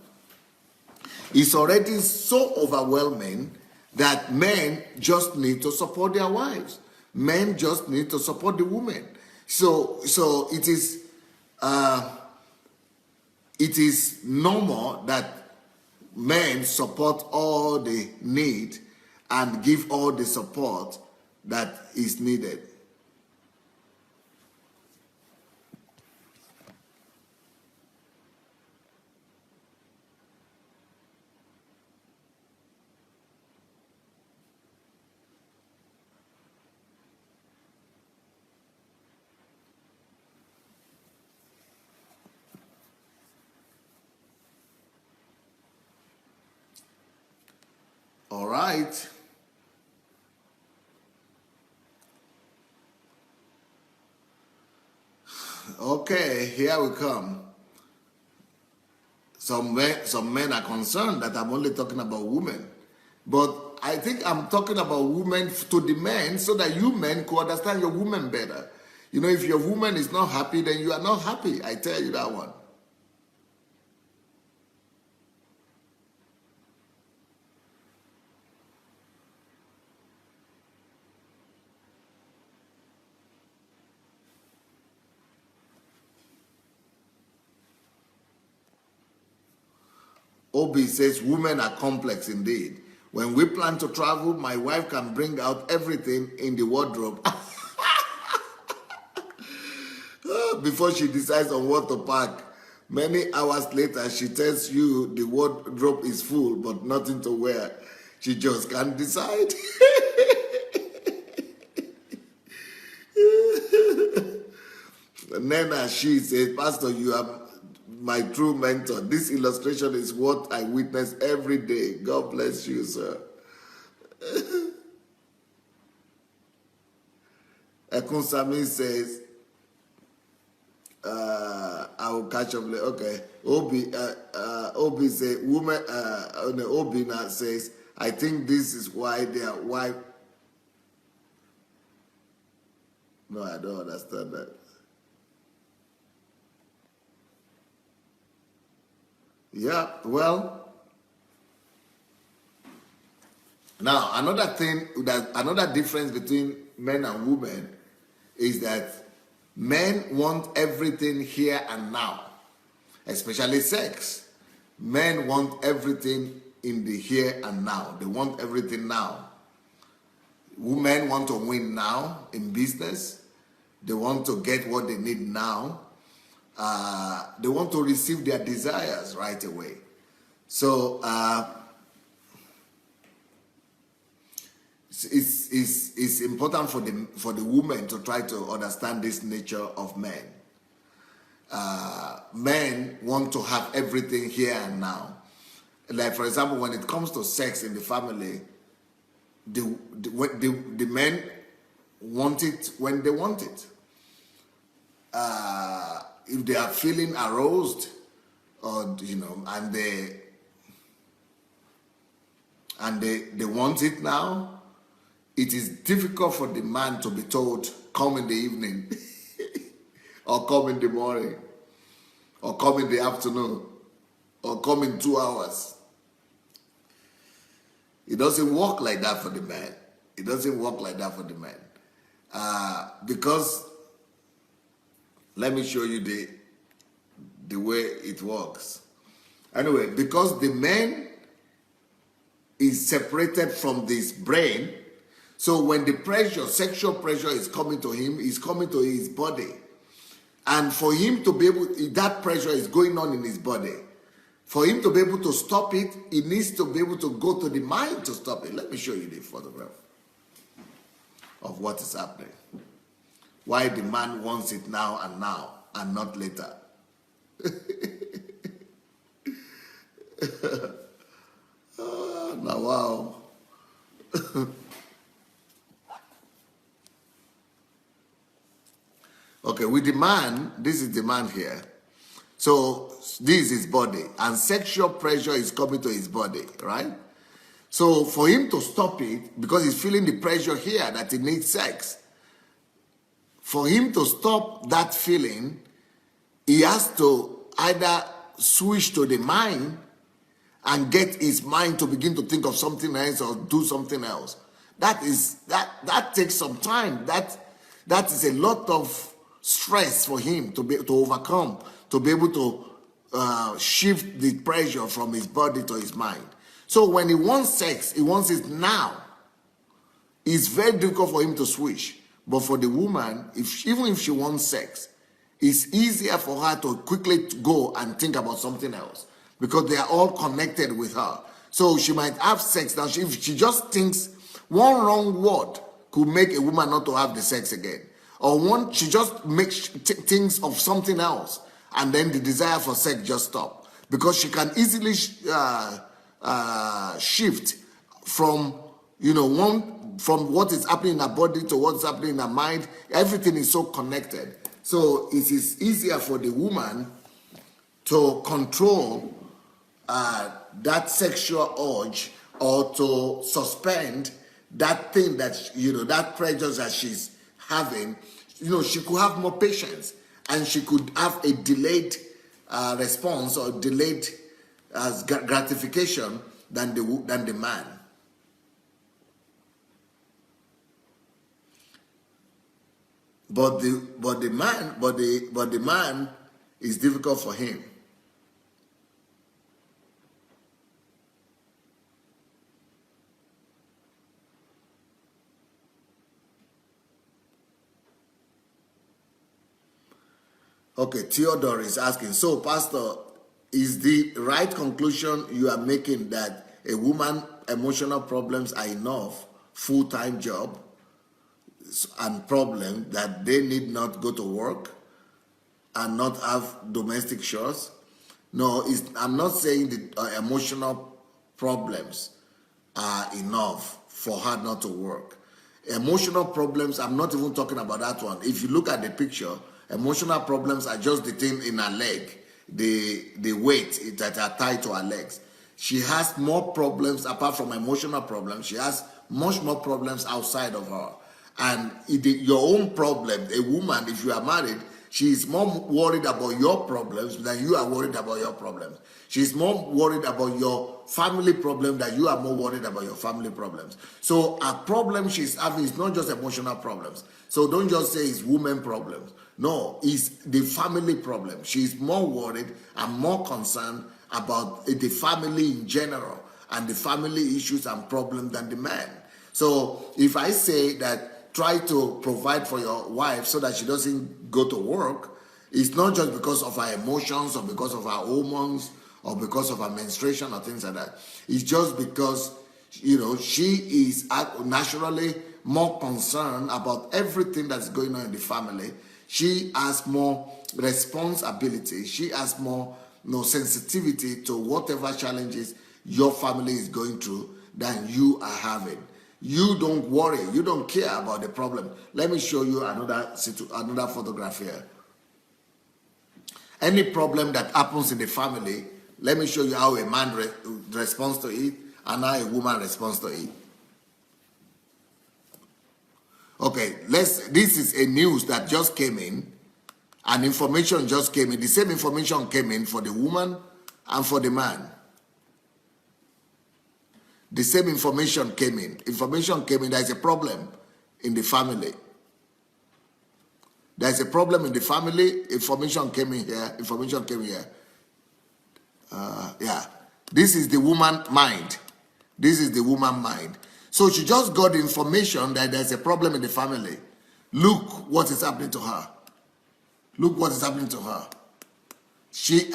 is already so overwhelming that men just need to support their wives. Men just need to support the women. So it is normal that men support all the need and give all the support that is needed. All right. Okay, here we come. Some men are concerned that I'm only talking about women. But I think I'm talking about women to the men so that you men could understand your woman better. If your woman is not happy, then you are not happy. I tell you that one. Obi says women are complex indeed. When we plan to travel, my wife can bring out everything in the wardrobe before she decides on what to pack. Many hours later, she tells you the wardrobe is full but nothing to wear. She just can't decide. Nena, she says, Pastor, you are my true mentor. This illustration is what I witness every day. God bless you, sir. Ekunsami says, I will catch up later. Okay. Obi say, woman, Obi now says, I think this is why their wife. No, I don't understand that. Yeah, well, now another difference between men and women is that men want everything here and now, especially sex. Men want everything in the here and now. They want everything now. Women want to win now in business. They want to get what they need now. They want to receive their desires right away. So it's important for the woman to try to understand this nature of men. Men want to have everything here and now. Like, for example, when it comes to sex in the family, the men want it when they want it. If they are feeling aroused, or and they want it now, it is difficult for the man to be told, come in the evening, or come in the morning, or come in the afternoon, or come in 2 hours. It doesn't work like that for the man. It doesn't work like that for the man. Because, let me show you the way it works. Anyway, because the man is separated from this brain, so when the pressure, sexual pressure is coming to him, it's coming to his body. And for him to be able, that pressure is going on in his body. For him to be able to stop it, he needs to be able to go to the mind to stop it. Let me show you the photograph of what is happening. Why the man wants it now and not later. Now, wow. Okay, with the man, this is the man here. So this is his body, and sexual pressure is coming to his body, right? So for him to stop it, because he's feeling the pressure here that he needs sex, for him to stop that feeling, he has to either switch to the mind and get his mind to begin to think of something else or do something else. That takes some time. That is a lot of stress for him to overcome, to be able to shift the pressure from his body to his mind. So when he wants sex, he wants it now. It's very difficult for him to switch. But for the woman, even if she wants sex, it's easier for her to quickly go and think about something else, because they are all connected with her. So she might have sex now. If she just thinks one wrong word could make a woman not to have the sex again. Or she just thinks of something else, and then the desire for sex just stops. Because she can easily shift from what is happening in her body to what's happening in her mind. Everything is so connected. So it is easier for the woman to control that sexual urge, or to suspend that thing that, that pressure that she's having. She could have more patience, and she could have a delayed response, or delayed gratification than the man. But the man is difficult for him. Okay, Theodore is asking, so Pastor, is the right conclusion you are making that a woman's emotional problems are enough full-time job and problem that they need not go to work? and not have domestic chores? No, I'm not saying the emotional problems are enough for her not to work. Emotional problems, I'm not even talking about that one. If you look at the picture, emotional problems are just the thing in her leg, the weight that are tied to her legs. She has more problems apart from emotional problems. She has much more problems outside of her. And your own problem, a woman, if you are married, she is more worried about your problems than you are worried about your problems. She's more worried about your family problem than you are more worried about your family problems. So a problem she's having is not just emotional problems. So don't just say it's women problems. No, it's the family problem. She's more worried and more concerned about the family in general and the family issues and problems than the man. So if I say that try to provide for your wife so that she doesn't go to work, it's not just because of her emotions or because of her hormones or because of her menstruation or things like that. It's just because, she is naturally more concerned about everything that's going on in the family. She has more responsibility. She has more sensitivity to whatever challenges your family is going through than you are having. You don't worry. You don't care about the problem. Let me show you another photograph here. Any problem that happens in the family, let me show you how a man responds to it and how a woman responds to it. Okay, this is a news that just came in, and information just came in. The same information came in for the woman and for the man. The same information came in. There is a problem in the family. There's a problem in the family. Information came in here. Yeah. This is the woman mind. So she just got the information that there's a problem in the family. Look what is happening to her.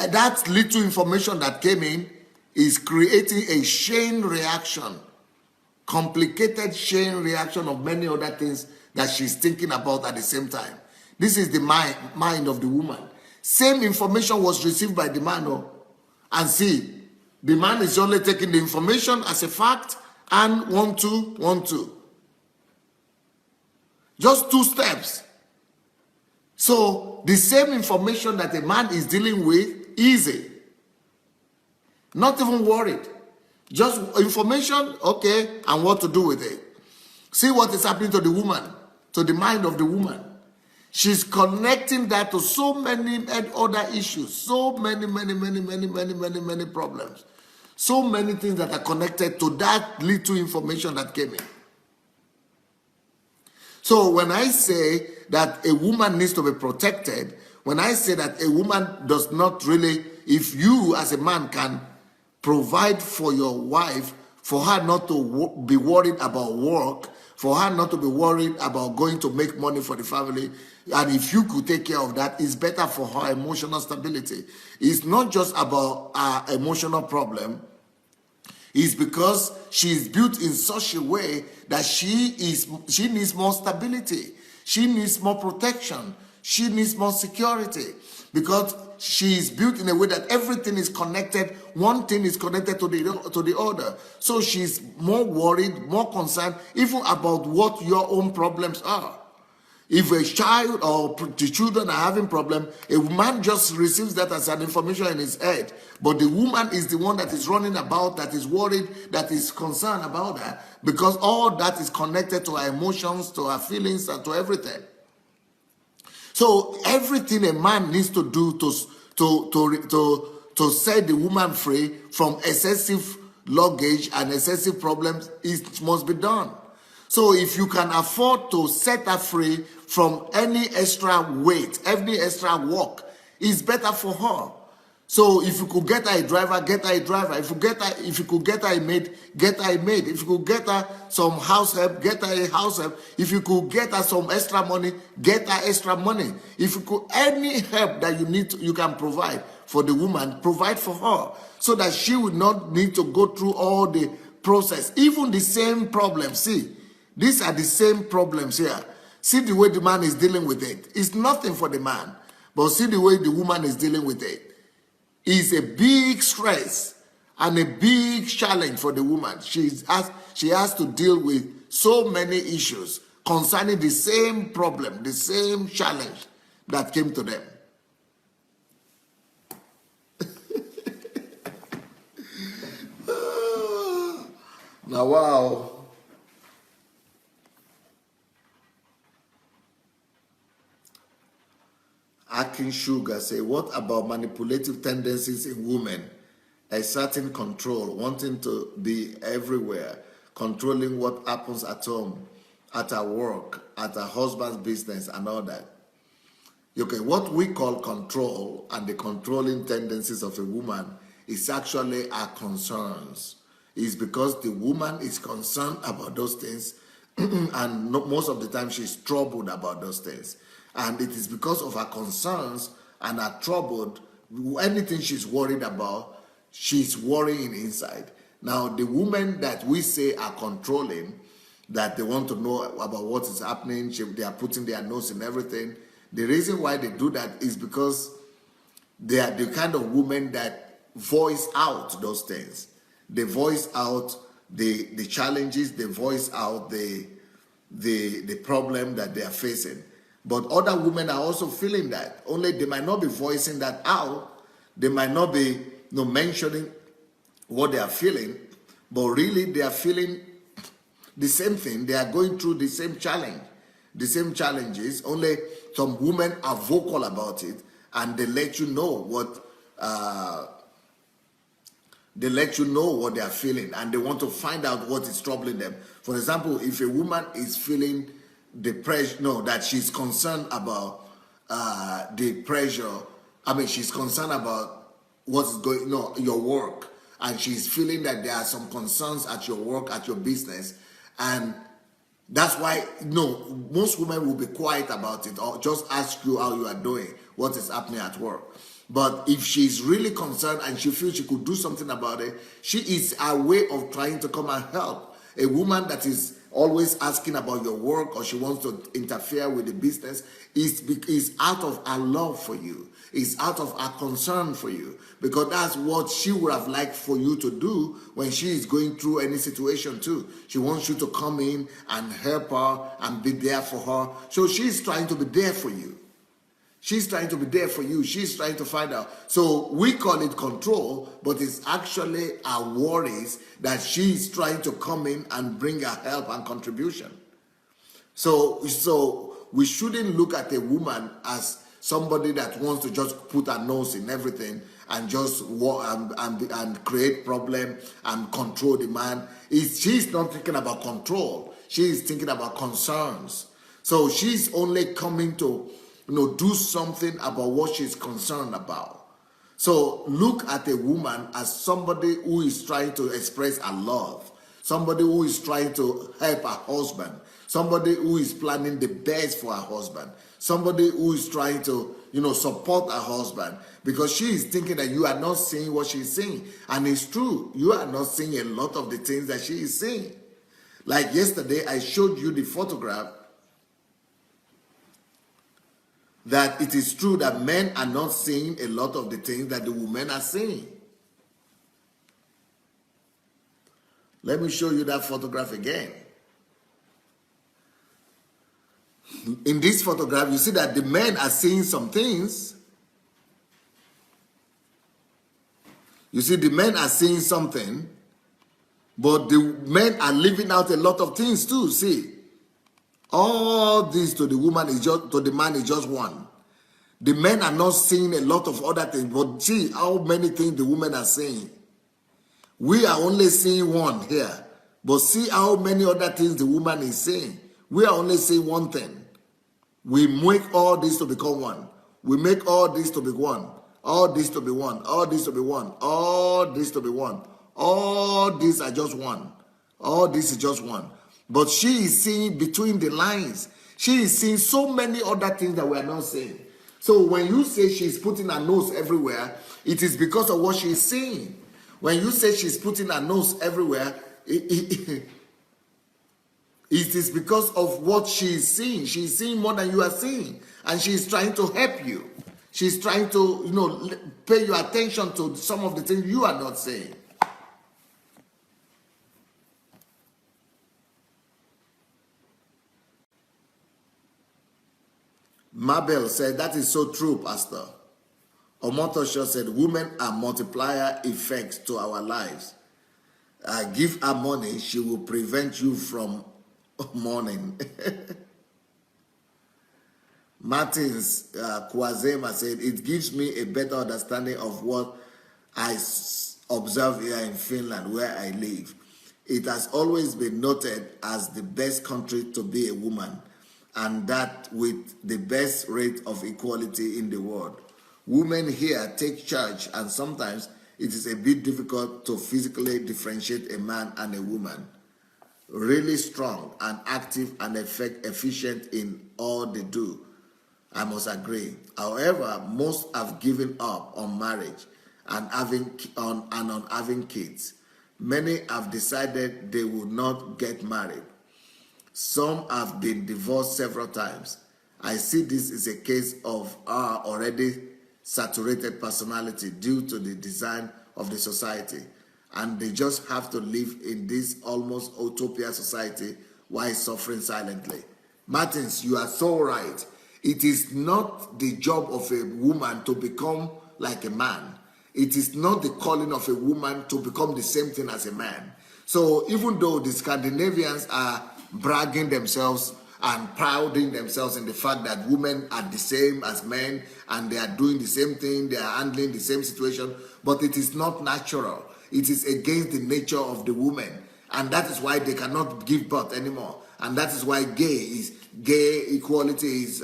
That little information that came in is creating a chain reaction, complicated chain reaction of many other things that she's thinking about at the same time. This is the mind of the woman. Same information was received by the man. And see, the man is only taking the information as a fact and 1, 2, 1, 2. Just 2 steps. So the same information that a man is dealing with, easy. Not even worried. Just information, okay, and what to do with it. See what is happening to the woman, to the mind of the woman. She's connecting that to so many other issues, so many problems. So many things that are connected to that little information that came in. So when I say that a woman needs to be protected, when I say that a woman does not really, if you as a man can provide for your wife, for her not to be worried about work, for her not to be worried about going to make money for the family, and if you could take care of that, it's better for her emotional stability. It's not just about her emotional problem. It's because she is built in such a way that she needs more stability. She needs more protection. She needs more security. Because she is built in a way that everything is connected. One thing is connected to the other. So she's more worried, more concerned, even about what your own problems are. If a child or the children are having problems, a man just receives that as an information in his head. But the woman is the one that is running about, that is worried, that is concerned about that, because all that is connected to her emotions, to her feelings, and to everything. So everything a man needs to do to set the woman free from excessive luggage and excessive problems, it must be done. So if you can afford to set her free from any extra weight, any extra work, it's better for her. So if you could get her a driver, get her a driver. If you could get her a maid, get her a maid. If you could get her some house help, get her a house help. If you could get her some extra money, get her extra money. If you could, any help that you need, you can provide for the woman, provide for her, so that she would not need to go through all the process. Even the same problem. See, these are the same problems here. See the way the man is dealing with it. It's nothing for the man. But see the way the woman is dealing with it. It's a big stress and a big challenge for the woman. She has to deal with so many issues concerning the same problem, the same challenge that came to them. Now, wow. Akin Sugar say, what about manipulative tendencies in women? Exerting control, wanting to be everywhere, controlling what happens at home, at her work, at her husband's business, and all that. Okay, what we call control and the controlling tendencies of a woman is actually her concerns. It's because the woman is concerned about those things and most of the time she's troubled about those things. And it is because of her concerns and her troubled, anything she's worried about, she's worrying inside. Now, the women that we say are controlling, that they want to know about what is happening, they are putting their nose in everything. The reason why they do that is because they are the kind of women that voice out those things. They voice out the challenges, they voice out the problem that they are facing. But other women are also feeling that. Only they might not be voicing that out. They might not be mentioning what they are feeling, but really they are feeling the same thing. They are going through the same challenge, the same challenges. Only some women are vocal about it, and they let you know what they are feeling, and they want to find out what is troubling them. For example, if a woman is feeling the pressure, that she's concerned about the pressure. I mean, she's concerned about what's going, your work, and she's feeling that there are some concerns at your work, at your business, and that's why most women will be quiet about it or just ask you how you are doing, what is happening at work. But if she's really concerned and she feels she could do something about it, she is a way of trying to come and help. A woman that is always asking about your work or she wants to interfere with the business is out of her love for you. It's out of her concern for you, because that's what she would have liked for you to do when she is going through any situation too. She wants you to come in and help her and be there for her. So she's trying to be there for you. She's trying to be there for you. She's trying to find out. So we call it control, but it's actually our worries that she's trying to come in and bring her help and contribution. So we shouldn't look at a woman as somebody that wants to just put her nose in everything and just and create problem and control the man. She's not thinking about control. She's thinking about concerns. So she's only coming to do something about what she's concerned about. So look at a woman as somebody who is trying to express her love, somebody who is trying to help her husband, somebody who is planning the best for her husband, somebody who is trying to support her husband, because she is thinking that you are not seeing what she's seeing. And it's true, you are not seeing a lot of the things that she is seeing. Like yesterday, I showed you the photograph that it is true that men are not seeing a lot of the things that the women are seeing. Let me show you that photograph again. In this photograph, you see that the men are seeing some things. You see, the men are seeing something, but the men are leaving out a lot of things too. See, all this to the woman is just, to the man is just one. The men are not seeing a lot of other things, but see how many things the women are saying. We are only seeing one here, but see how many other things the woman is saying. We are only seeing one thing. We make all this to become one. We make all this to be one. All this to be one. All this to be one. All this to be one. All these are just one. All this is just one. But she is seeing between the lines. She is seeing so many other things that we are not seeing. So when you say she's putting her nose everywhere, it is because of what she is seeing. When you say she's putting her nose everywhere, it is because of what she is seeing. She is seeing more than you are seeing. And she is trying to help you. She's trying to, pay your attention to some of the things you are not saying. Mabel said, that is so true, Pastor. Omotosho said, women are multiplier effects to our lives. Give her money, she will prevent you from mourning. Martins Kwazema said, it gives me a better understanding of what I observe here in Finland, where I live. It has always been noted as the best country to be a woman, and that with the best rate of equality in the world. Women here take charge, and sometimes it is a bit difficult to physically differentiate a man and a woman. Really strong and active and efficient in all they do. I must agree. However, most have given up on marriage and on having kids. Many have decided they will not get married. Some have been divorced several times. I see this is a case of our already saturated personality due to the design of the society, and they just have to live in this almost utopia society while suffering silently. Martins, you are so right. It is not the job of a woman to become like a man. It is not the calling of a woman to become the same thing as a man. So even though the Scandinavians are bragging themselves and prouding themselves in the fact that women are the same as men and they are doing the same thing, they are handling the same situation, but it is not natural. It is against the nature of the woman, and that is why they cannot give birth anymore. And that is why gay equality is,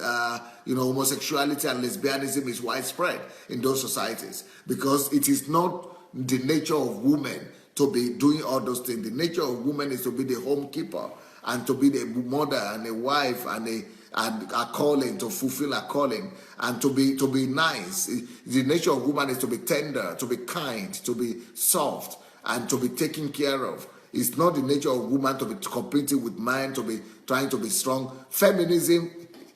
homosexuality and lesbianism is widespread in those societies, because it is not the nature of women to be doing all those things. The nature of woman is to be the homekeeper and to be the mother and a wife and a calling, to fulfill a calling, and to be nice. The nature of woman is to be tender, to be kind, to be soft, and to be taken care of. It's not the nature of woman to be competing with man, to be trying to be strong. Feminism,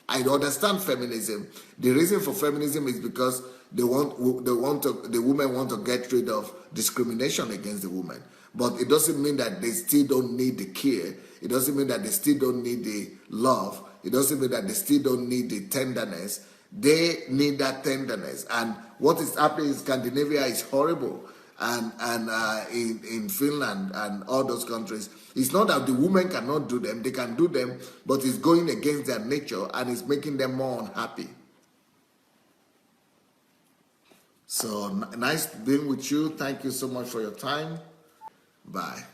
I understand feminism. The reason for feminism is because the women want to get rid of discrimination against the woman. But it doesn't mean that they still don't need the care. It doesn't mean that they still don't need the love. It doesn't mean that they still don't need the tenderness. They need that tenderness. And what is happening in Scandinavia is horrible. And in Finland and all those countries, it's not that the women cannot do them. They can do them, but it's going against their nature and it's making them more unhappy. So nice being with you. Thank you so much for your time. Bye.